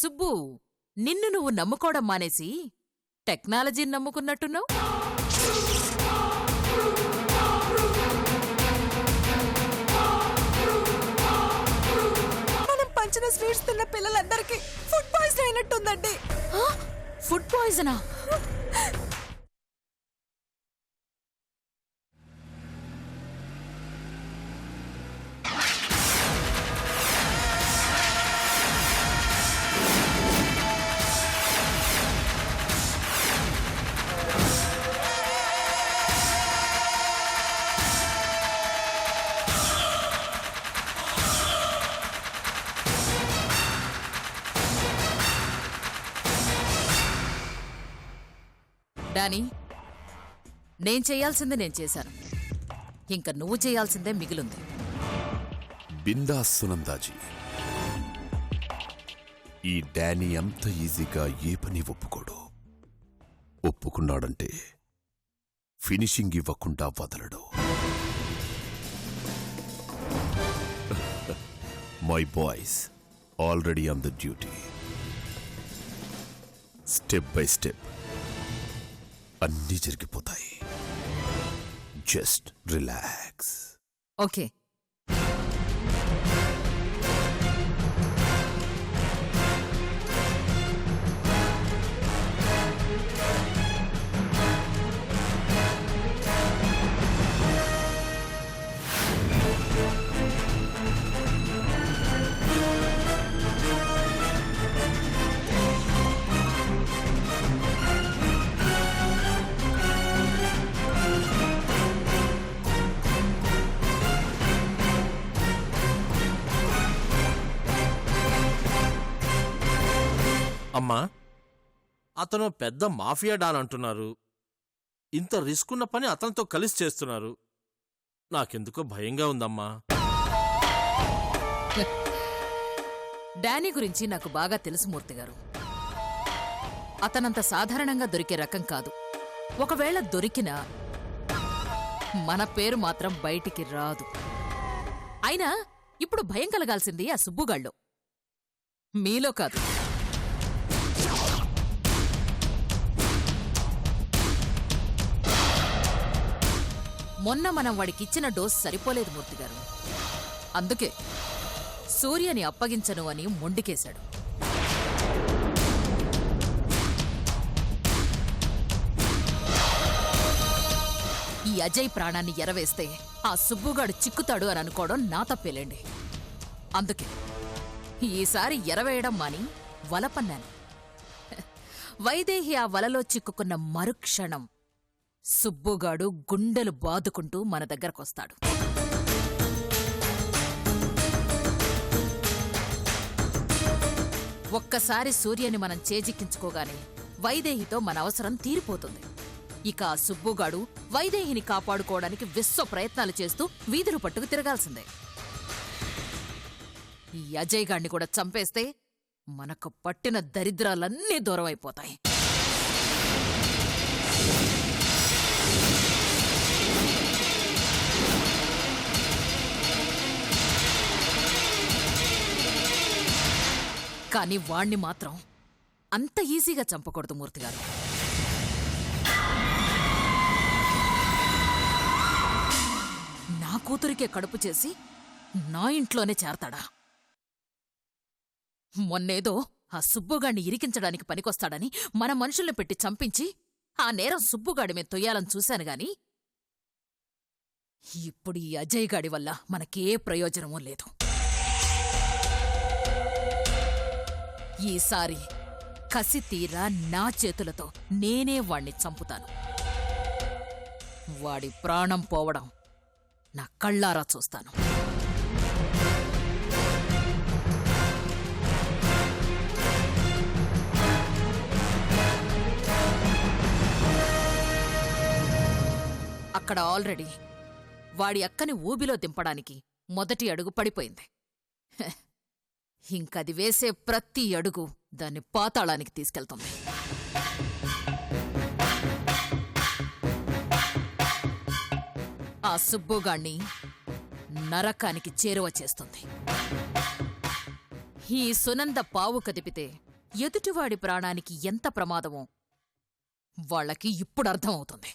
సుబ్బు, నిన్ను నువ్వు నమ్ముకోవడం మానేసి టెక్నాలజీని నమ్ముకున్నట్టున్నావు. మనం పంచిన స్వీట్స్ తిన్న పిల్లలందరికీ ఫుడ్ పాయిజన్ అయినట్టుందండి. ఫుడ్ పాయిజనా? డానీ, నేను చేయాల్సిందే నేను చేశాను. ఇంక నువ్వు చేయాల్సిందే మిగిలింది. బిందాస్ సునందాజీ, ఈ డానీ అంత ఈజీగా ఏ పని ఒప్పుకోడు. ఒప్పుకున్నాడంటే ఫినిషింగ్ ఇవ్వకుండా వదలడు. My boys already on the duty. Step by step అన్నీ జరిగిపోతాయి. Just relax. ఓకే. అమ్మా, అతను పెద్ద మాఫియా డాన్ అంటున్నారు. ఇంత రిస్క్ ఉన్న పని అతనితో కలిసి చేస్తున్నారు. నాకెందుకో భయంగా ఉందమ్మా. డానీ గురించి నాకు బాగా తెలుసు మూర్తి గారు. అతనంత సాధారణంగా దొరికే రకం కాదు. ఒకవేళ దొరికినా మన పేరు మాత్రం బయటికి రాదు. అయినా ఇప్పుడు భయం కలగాల్సింది ఆ సుబ్బుగాళ్ళో, మీలో కాదు. మొన్న మనం వాడికిచ్చిన డోస్ సరిపోలేదు మూర్తిగారు. అందుకే సూర్యని అప్పగించను అని మొండికేశాడు. ఈ అజయ్ ప్రాణాన్ని ఎరవేస్తే ఆ సుబ్బుగాడు చిక్కుతాడు అని అనుకోవడం నా తప్పేలేండి. అందుకే ఈసారి ఎరవేయడం మాని వలపన్నాను. వైదేహి ఆ వలలో చిక్కుకున్న మరుక్షణం సుబ్బుగాడు గుండెలు బాదుకుంటూ మన దగ్గరకొస్తాడు. ఒక్కసారి సూర్యని మనం చేజిక్కించుకోగానే వైదేహితో మన అవసరం తీరిపోతుంది. ఇక ఆ సుబ్బుగాడు వైదేహిని కాపాడుకోవడానికి విశ్వ ప్రయత్నాలు చేస్తూ వీధులు పట్టుకు తిరగాల్సిందే. ఈ అజయ్ గాడిని కూడా చంపేస్తే మనకు పట్టిన దరిద్రాలన్నీ దూరమైపోతాయి. కానీ వాణ్ణి మాత్రం అంత ఈజీగా చంపకూడదు మూర్తిగారు. నా కూతురికే కడుపు చేసి నా ఇంట్లోనే చేరతాడా? మొన్నేదో ఆ సుబ్బుగాడిని ఇరికించడానికి పనికొస్తాడని మన మనుషుల్ని పెట్టి చంపించి ఆ నేరం సుబ్బుగాడి మీద తొయ్యాలని చూశానుగాని ఇప్పుడు ఈ అజయ్ గాడి వల్ల మనకే ప్రయోజనమూ లేదు. ఈసారి కసి తీరా నా చేతులతో నేనే వాణ్ణి చంపుతాను. వాడి ప్రాణం పోవడం నా కళ్ళారా చూస్తాను. అక్కడ ఆల్రెడీ వాడి అక్కని ఊబిలో దింపడానికి మొదటి అడుగు పడిపోయింది. ఇంకది వేసే ప్రతి అడుగు దాన్ని పాతాళానికి తీసుకెళ్తుంది. ఆ సుబ్బుగాణ్ణి నరకానికి చేరువ చేస్తుంది. ఈ సునంద పావు కదిపితే ఎదుటివాడి ప్రాణానికి ఎంత ప్రమాదమో వాళ్ళకి ఇప్పుడు అర్థమవుతుంది.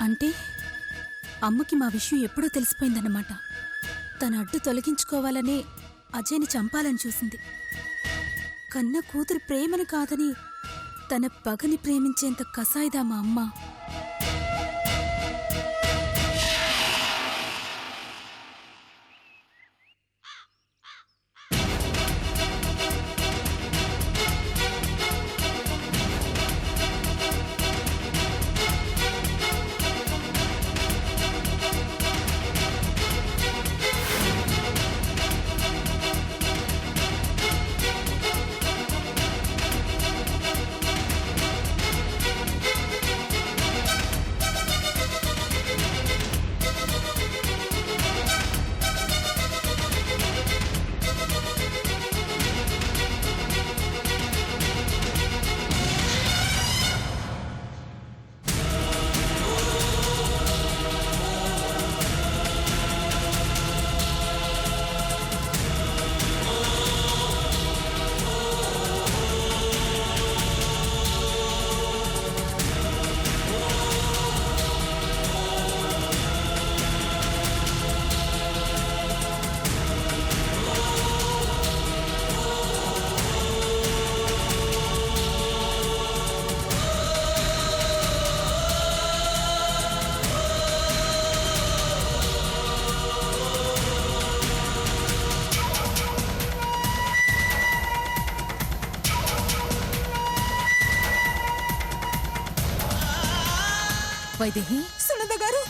అంటే అమ్మకి మా విషయం ఎప్పుడో తెలిసిపోయిందన్నమాట. తన అడ్డు తొలగించుకోవాలనే అజయ్ని చంపాలని చూసింది. కన్న కూతురు ప్రేమని కాదని తన పగని ప్రేమించేంత కసాయిదా మా అమ్మ. వైదేహి, సునంద గారు,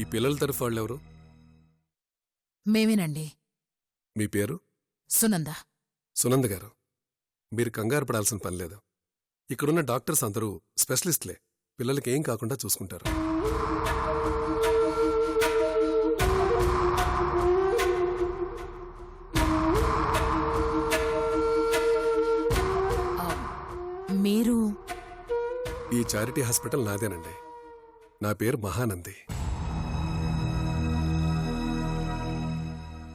ఈ పిల్లల తరఫు వాళ్ళు ఎవరు? మేమేనండి. మీ పేరు? సునంద. సునంద గారు, మీరు కంగారు పడాల్సిన పని లేదు. ఇక్కడున్న డాక్టర్స్ అందరూ స్పెషలిస్ట్లే. పిల్లలకి ఏం కాకుండా చూసుకుంటారు. మీరు? ఈ చారిటీ హాస్పిటల్ నాదేనండి. నా పేరు మహానంది.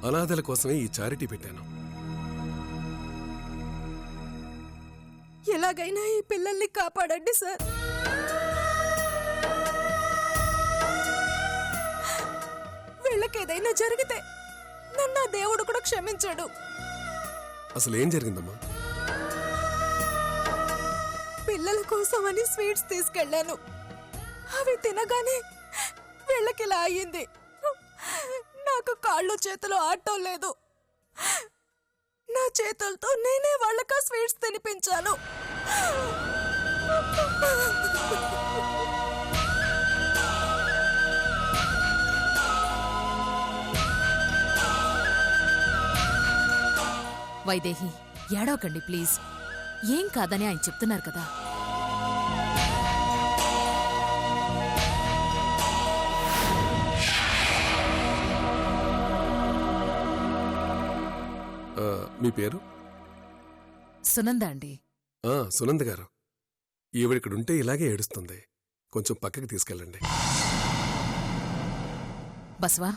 అనాథల కోసమే ఈ చారిటీ పెట్టాను. ఎలాగైనా ఈ పిల్లల్ని కాపాడండి సార్. వీళ్ళకేదైనా జరిగితే నన్ను ఆ దేవుడు కూడా క్షమించాడు. అసలు ఏం జరిగిందమ్మా? పిల్లల కోసమని స్వీట్స్ తీసుకెళ్లాను. అవి తినగానే వీళ్ళకిలా అయ్యింది. నాకు కాళ్ళు చేతులు ఆడటం లేదు. నా చేతులతో నేనే వాళ్ళకా స్వీట్స్ తినిపించాను. వైదేహి, ఏడవకండి ప్లీజ్. ఏం కాదని ఆయన చెప్తున్నారు కదా. మీ పేరు? సునంద అండి. సునంద్ గారు, ఈవిడిక్కడుంటే ఇలాగే ఏడుస్తుంది. కొంచెం పక్కకి తీసుకెళ్ళండి. బస్వా.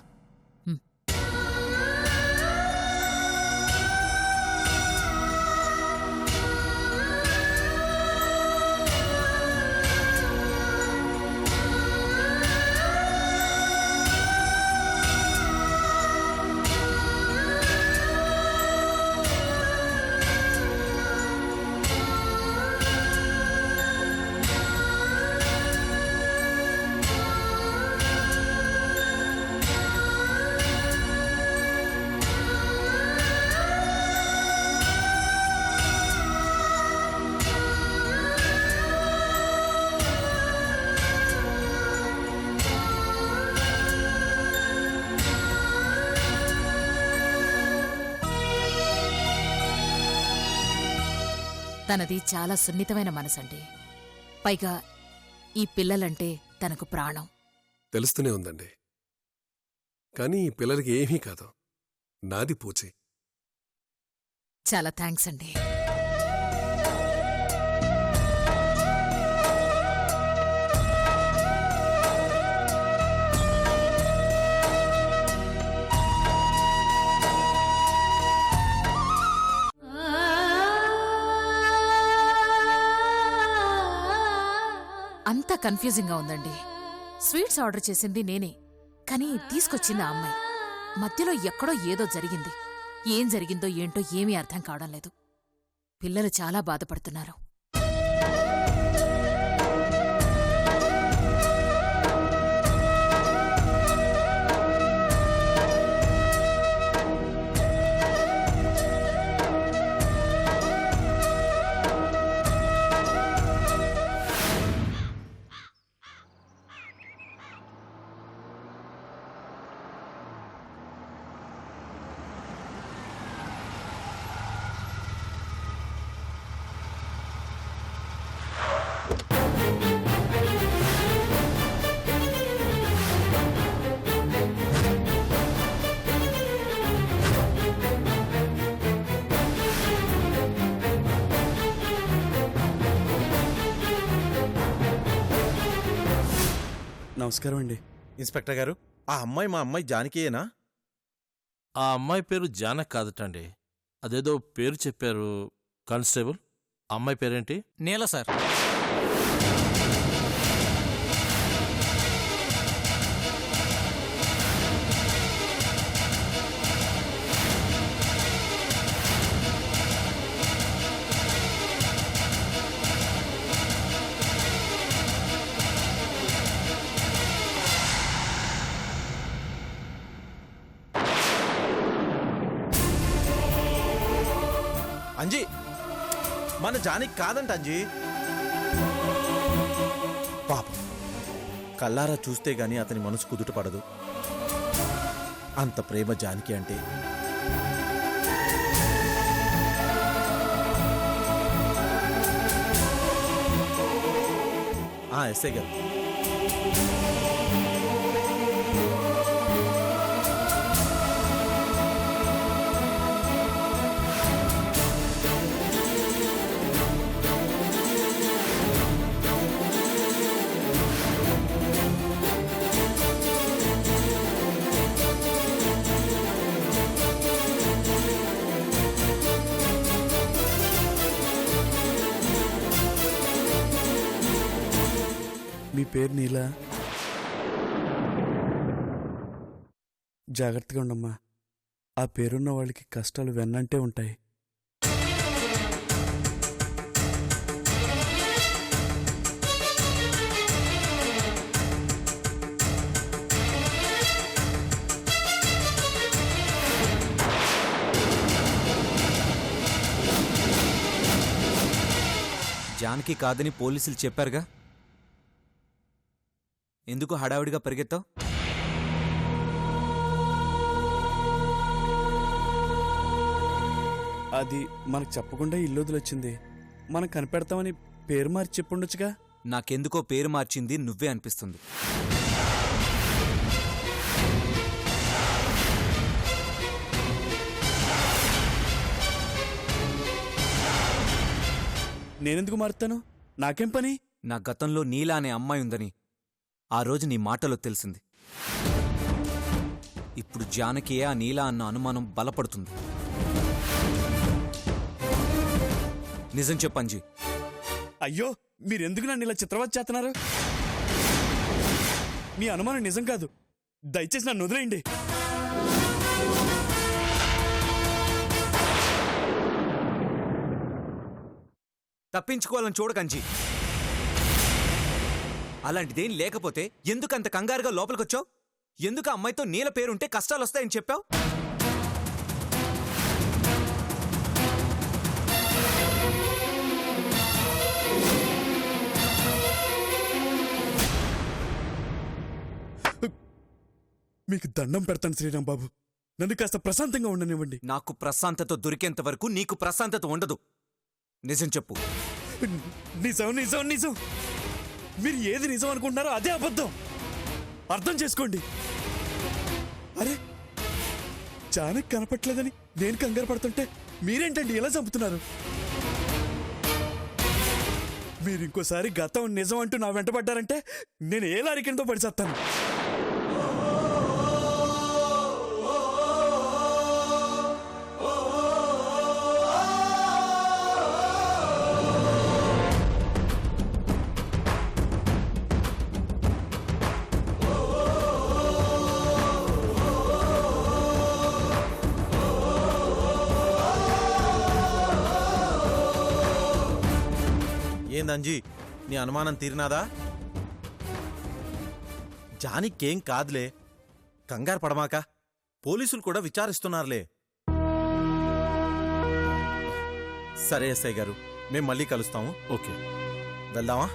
తనది చాలా సున్నితమైన మనసండి. పైగా ఈ పిల్లలంటే తనకు ప్రాణం. తెలుస్తూనే ఉందండి. కానీ ఈ పిల్లలకి ఏమీ కాదు. నాది పూచి. చాలా థ్యాంక్స్ అండి. అంతా కన్ఫ్యూజింగ్గా ఉందండి. స్వీట్స్ ఆర్డర్ చేసింది నేనే, కానీ తీసుకొచ్చింది ఆ అమ్మాయి. మధ్యలో ఎక్కడో ఏదో జరిగింది. ఏం జరిగిందో ఏంటో ఏమీ అర్థం కావడం లేదు. పిల్లలు చాలా బాధపడుతున్నారు. నమస్కారం అండి. ఇన్స్పెక్టర్ గారు, ఆ అమ్మాయి మా అమ్మాయి జానకియేనా? ఆ అమ్మాయి పేరు జానక్ కాదటండి. అదేదో పేరు చెప్పారు. కానిస్టేబుల్, ఆ అమ్మాయి పేరేంటి? నీల సార్. అంజీ, మన జానకి కాదంట అంజీ. పాపం, కల్లారా చూస్తే గాని అతని మనసు కుదుట పడదు. అంత ప్రేమ జానకి అంటే. ఎస్ఐ గారు, మీ పేరు నీలా? జాగ్రత్తగా ఉండమ్మా. ఆ పేరున్న వాళ్ళకి కష్టాలు వెన్నంటే ఉంటాయి. జానకి కాదని పోలీసులు చెప్పారుగా, ఎందుకు హడావిడిగా పరిగెత్తావు? అది మనకు చెప్పకుండా ఇల్లొదిలొచ్చింది. మనం కనిపెడతామని పేరు మార్చి చెప్పుండొచ్చుగా. నాకెందుకో పేరు మార్చింది నువ్వే అనిపిస్తుంది. నేనెందుకు మారుతాను? నాకేం పని? నా గతంలో నీలా అనే అమ్మాయి ఉందని ఆ రోజు నీ మాటలో తెలిసింది. ఇప్పుడు జానకియే ఆ నీలా అన్న అనుమానం బలపడుతుంది. నిజం చెప్పంజీ. అయ్యో, మీరెందుకు నన్ను ఇలా చిత్రవత్ చేస్తున్నారు? మీ అనుమానం నిజం కాదు. దయచేసి నన్ను వదిలేయండి. తప్పించుకోవాలని చూడకంజీ. అలాంటిదేం లేకపోతే ఎందుకు అంత కంగారుగా లోపలికొచ్చావు? ఎందుకు ఆ అమ్మాయితో నీల పేరుంటే కష్టాలొస్తాయని చెప్పావు? మీకు దండం పెడతాను శ్రీరామ్ బాబు, నన్ను కాస్త ప్రశాంతంగా ఉండనివ్వండి. నాకు ప్రశాంతత దొరికేంత వరకు నీకు ప్రశాంతత ఉండదు. నిజం చెప్పు. నిజం నిజం నిజం. మీరు ఏది నిజం అనుకుంటున్నారో అదే అబద్ధం. అర్థం చేసుకోండి. అరే, జానకి కనపట్లేదని నేను కంగారు పడుతుంటే మీరేంటండి ఎలా చంపుతున్నారు? మీరు ఇంకోసారి గతం నిజం అంటూ నా వెంట పడ్డారంటే నేను ఏ లారీ కిందో పడిచేస్తాను. ఏందంజీ, నీ అనుమానం తీరినాదా? జానికేం కాదులే, కంగారు పడమాక. పోలీసులు కూడా విచారిస్తున్నారులే. సరే ఎస్ఐ గారు, మేం మళ్ళీ కలుస్తాము. ఓకే, వెళ్దామా?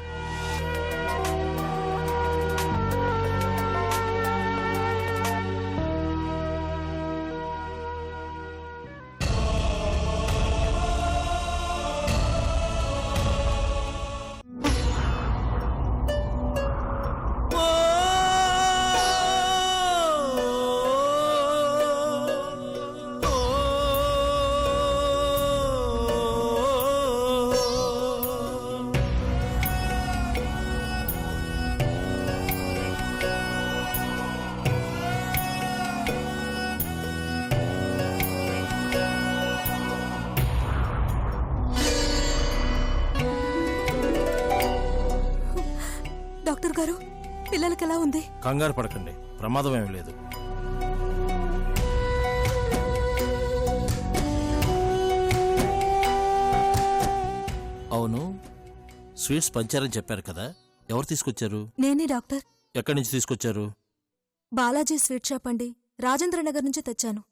డాక్టర్ గారు, పిల్లలకి ఎలా ఉంది? కంగారు పడకండి, ప్రమాదం ఏమీ లేదు. అవును, స్వీట్స్ పంచారని చెప్పారు కదా, ఎవరు తీసుకొచ్చారు? నేనే డాక్టర్. ఎక్కడి నుంచి తీసుకొచ్చారు? బాలాజీ స్వీట్ షాప్ అండి, రాజేంద్ర నగర్ నుంచి తెచ్చాను.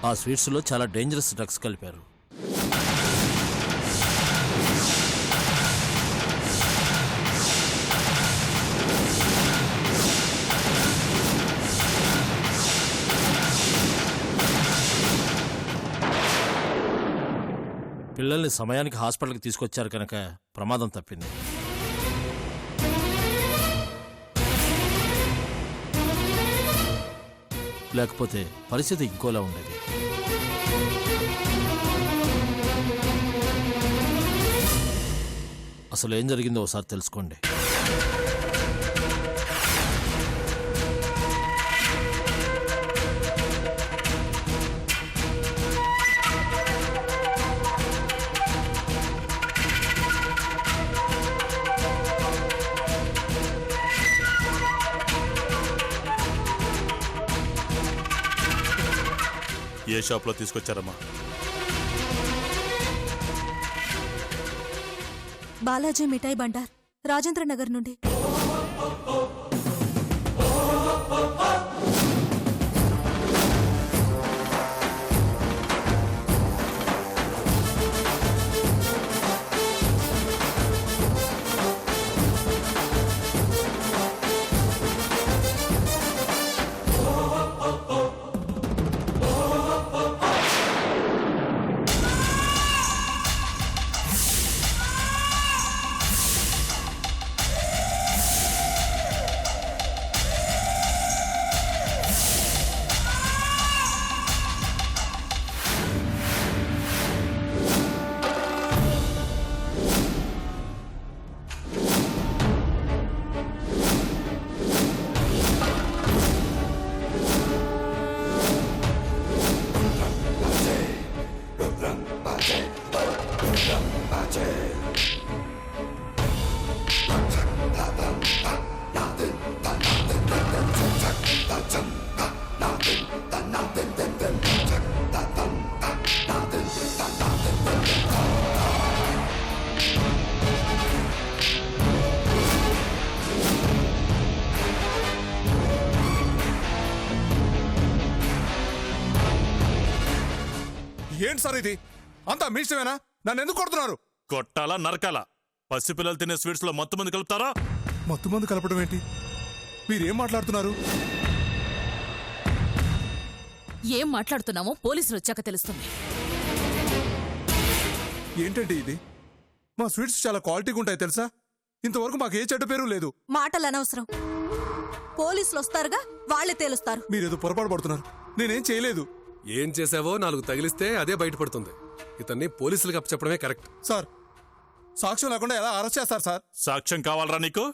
ఆ స్వీట్స్లో చాలా డేంజరస్ డ్రగ్స్ కలిపారు. పిల్లల్ని సమయానికి హాస్పిటల్కి తీసుకొచ్చారు కనుక ప్రమాదం తప్పింది. లేకపోతే పరిస్థితి ఇంకోలా ఉండేది. అసలు ఏం జరిగిందో ఒకసారి తెలుసుకోండి. ఏ షాప్లో తీసుకొచ్చారమ్మా? బాలాజీ మిఠాయి బండార్, రాజేంద్ర నగర్ నుండి. ఏంటి సార్ ఇది? అంతా మీ ఇష్టమేనా? నన్ను ఎందుకు కొడుతున్నారు? కొట్టాలా నరకాలా? పసిపిల్లలు తినే స్వీట్స్ లో మొత్తం మంది కలుపుతారా? మొత్తం మంది కలపడం ఏంటి? మీరేం మాట్లాడుతున్నారు? ఏం మాట్లాడుతున్నామో పోలీసులు వచ్చాక తెలుస్తుంది. ఏంటండి ఇది? మా స్వీట్స్ చాలా క్వాలిటీగా ఉంటాయి తెలుసా? ఇంతవరకు మాకు ఏ చెడ్డ పేరు లేదు. మాటలు అనవసరం. పోలీసులు వస్తారుగా, వాళ్ళే తేలుస్తారు. మీరేదో పొరపాటు పడుతున్నారు. నేనేం చేయలేదు. ఏం చేసావో 4 తగిలిస్తే అదే బయటపడుతుంది. ఇతన్ని పోలీసులకు అప్పచెప్పడమే కరెక్ట్. సార్, సాక్ష్యం లేకుండా ఎలా అరెస్ట్ చేస్తారు సార్? సాక్ష్యం కావాలరా నీకు?